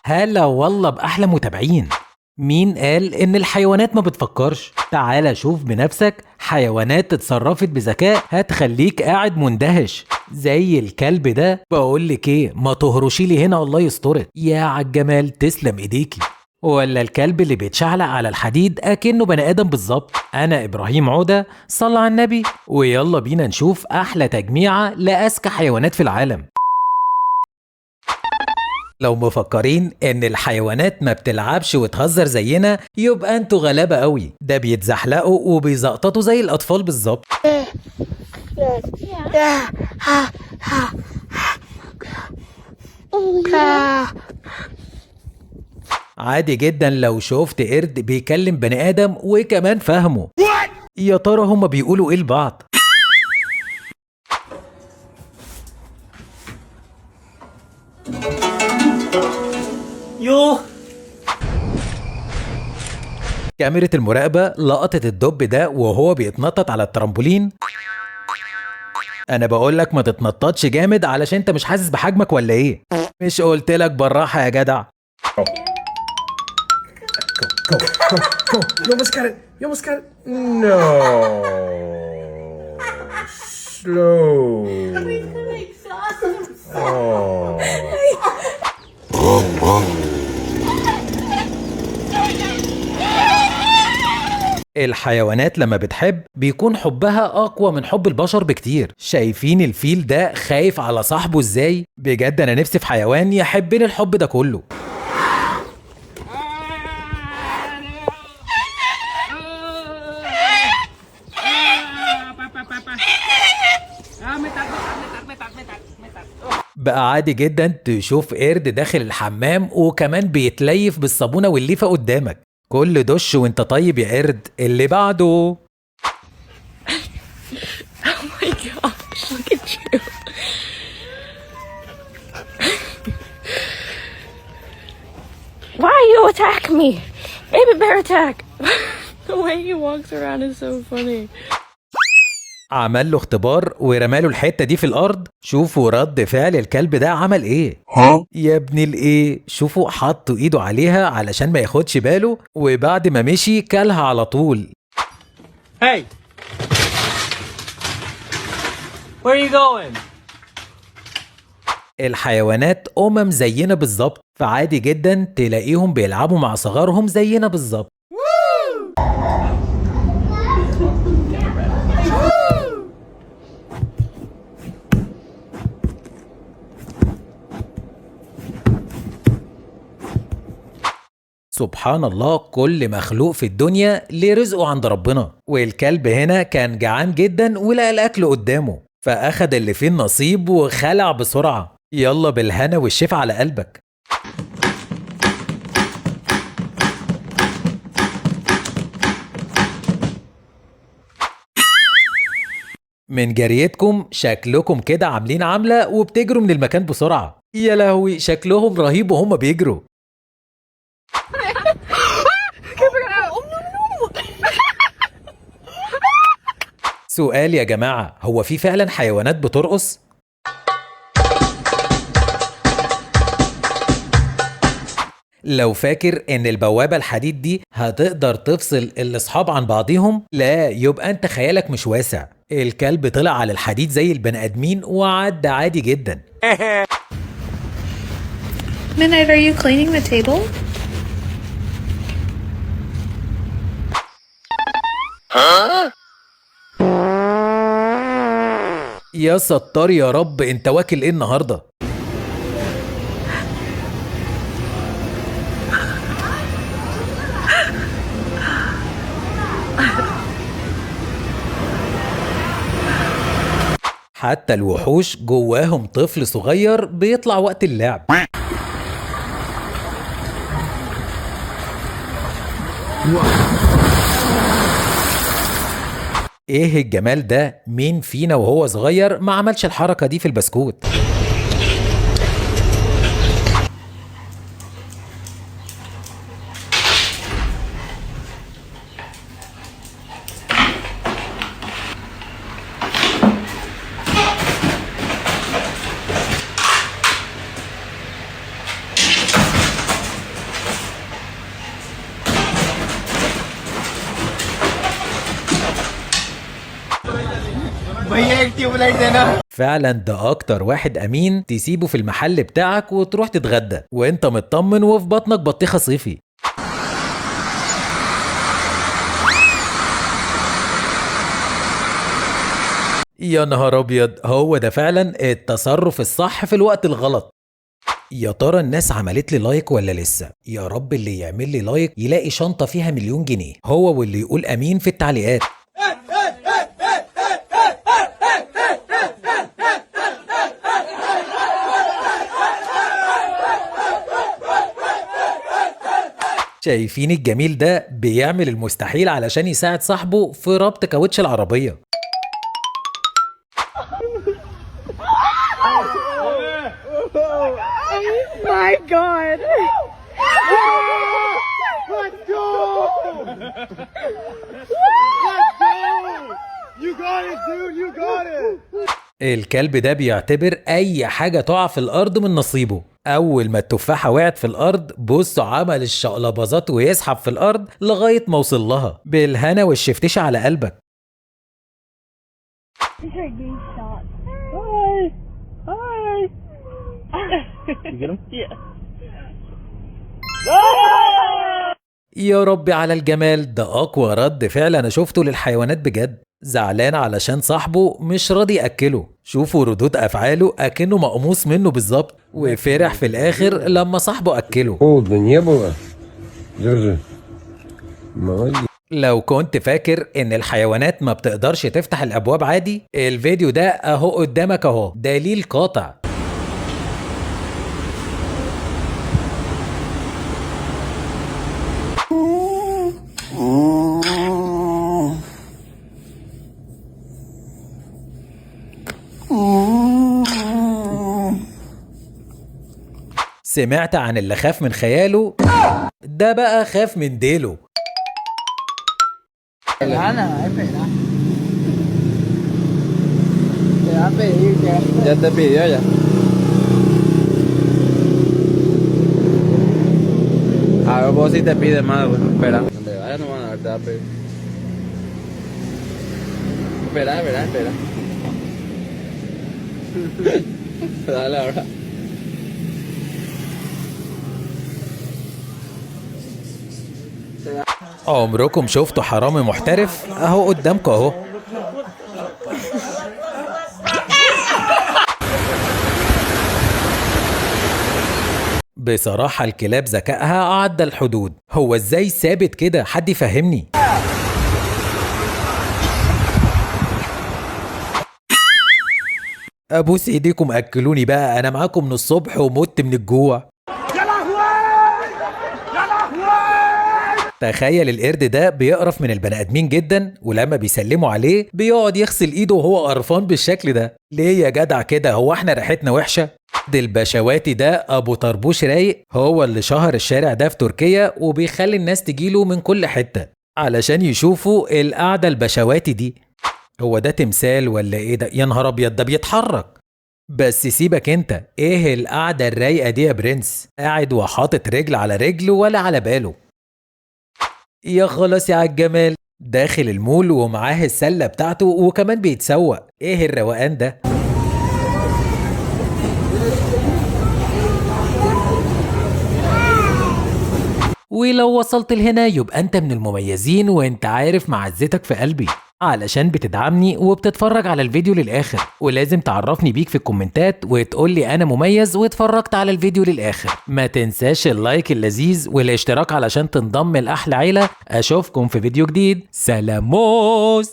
هلا والله بأحلى متابعين. مين قال إن الحيوانات ما بتفكرش؟ تعال شوف بنفسك حيوانات اتصرفت بذكاء هتخليك قاعد مندهش، زي الكلب ده. بقولك ايه، ما تهرشي لي هنا الله يسترك. يا عالجمال، تسلم ايديكي. ولا الكلب اللي بيتشعلق على الحديد اكنه بني ادم بالظبط. انا ابراهيم عودة، صلى على النبي، ويلا بينا نشوف احلى تجميعة لاذكى حيوانات في العالم. لو مفكرين ان الحيوانات ما بتلعبش وتهزر زينا يبقى انتوا غلابة قوي. ده بيتزحلقوا وبيزقططوا زي الاطفال بالظبط. عادي جدا لو شفت قرد بيكلم بني ادم وكمان فاهمه. يا ترى هما بيقولوا ايه لبعض؟ يوه، كاميرا المراقبة لقطت الدب ده وهو بيتنطط على الترامبولين. انا بقولك ما تتنططش جامد علشان انت مش حاسس بحجمك ولا ايه؟ مش قلتلك بالراحة يا جدع؟ Go, go, go. You almost got it. You almost got it. No. Slow. Oh. الحيوانات لما بتحب بيكون حبها أقوى من حب البشر بكتير. شايفين الفيل ده خايف على صاحبه ازاي؟ بجد أنا نفسي في حيوان يحبني الحب ده كله. بقى عادي جدا تشوف قرد داخل الحمام وكمان بيتليف بالصابونة والليفة قدامك. كل دش وانت طيب يا قرد. اللي بعده. Oh my gosh, look at you. Why are you attacking me? Baby bear attack. The way he walks around is so funny. عمل له اختبار ورماله الحتة دي في الأرض. شوفوا رد فعل الكلب ده عمل ايه. يا ابن الايه، شوفوا حطوا ايده عليها علشان ما ياخدش باله، وبعد ما مشي كلها على طول. Hey! Where are you going? الحيوانات زينا بالظبط، فعادي جدا تلاقيهم بيلعبوا مع صغارهم زينا بالظبط. سبحان الله، كل مخلوق في الدنيا ليه رزقه عند ربنا. والكلب هنا كان جعان جدا ولقى الأكل قدامه، فأخد اللي فيه النصيب وخلع بسرعة. يلا بالهنا والشفا على قلبك. من جريتكم شكلكم كده عاملين عملة وبتجروا من المكان بسرعة. يا لهوي، شكلهم رهيب وهم بيجروا. سؤال يا جماعة، هو في فعلا حيوانات بترقص؟ لو فاكر ان البوابة الحديد دي هتقدر تفصل الاصحاب عن بعضهم، لا، يبقى انت خيالك مش واسع. الكلب طلع على الحديد زي البني ادمين وعدى عادي جدا. Midnight, are you cleaning the table? يا ستار يا رب، انت واكل ايه النهارده؟ حتى الوحوش جواهم طفل صغير بيطلع وقت اللعب. ايه الجمال ده؟ مين فينا وهو صغير ما عملش الحركة دي في البسكوت؟ فعلا ده اكتر واحد امين تسيبه في المحل بتاعك وتروح تتغدى وانت مطمن وفي بطنك بطيخة صيفي. يا نهار ابيض، هو ده فعلا التصرف الصح في الوقت الغلط. يا ترى الناس عملت لي لايك ولا لسه؟ يا رب اللي يعمل لي لايك يلاقي شنطة فيها 1,000,000 جنيه، هو واللي يقول امين في التعليقات. شايفين الجميل ده بيعمل المستحيل علشان يساعد صاحبه في ربط كاوتش العربية. My God. الكلب ده بيعتبر اي حاجة تقع في الارض من نصيبه. اول ما التفاحة وقعت في الارض بصوا عمل الشقلباظات ويسحب في الارض لغاية ما وصل لها. بالهنا والشفتشة على قلبك. يا ربي على الجمال، ده اقوى رد فعل انا شفته للحيوانات بجد. زعلان علشان صاحبه مش راضي ياكله. شوفوا ردود افعاله اكنه مقموص منه بالظبط، وفرح في الاخر لما صاحبه اكله. لو كنت فاكر ان الحيوانات ما بتقدرش تفتح الابواب عادي، الفيديو ده اهو قدامك اهو دليل قاطع. سمعت عن اللي خاف من خياله؟ ده بقى خاف من ديله. Ya te pidió ya. A ver vos si te pide más, güey. Espera. Donde vaya no van a darte a pedir. Espera. Dale ahora. عمركم شفتوا حرامي محترف؟ اهو قدامكم اهو. بصراحة الكلاب ذكائها أعدى الحدود. هو ازاي ثابت كده؟ حد يفهمني. ابوس ايديكم اكلوني بقى، انا معاكم من الصبح ومت من الجوع. تخيل القرد ده بيقرف من البني ادمين جدا، ولما بيسلموا عليه بيقعد يغسل ايده وهو قرفان بالشكل ده. ليه يا جدع كده؟ هو احنا ريحتنا وحشه؟ ده البشواتي ده ابو طربوش رايق، هو اللي شهر الشارع ده في تركيا وبيخلي الناس تجيله من كل حته علشان يشوفوا القعده البشواتي دي. هو ده تمثال ولا ايه ده؟ يا نهار ابيض، ده بيتحرك. بس سيبك انت، ايه القعده الرايقه دي يا برنس؟ قاعد وحاطط رجل على رجل ولا على باله. يا خلاص يا عالجمال، داخل المول ومعاه السله بتاعته وكمان بيتسوق. ايه الروقان ده؟ ولو وصلت لهنا يبقى انت من المميزين، وانت عارف معزتك في قلبي علشان بتدعمني وبتتفرج على الفيديو للآخر. ولازم تعرفني بيك في الكومنتات وتقولي انا مميز واتفرجت على الفيديو للآخر. ما تنساش اللايك اللذيذ والاشتراك علشان تنضم لأحلى عيلة. اشوفكم في فيديو جديد. سلاموس.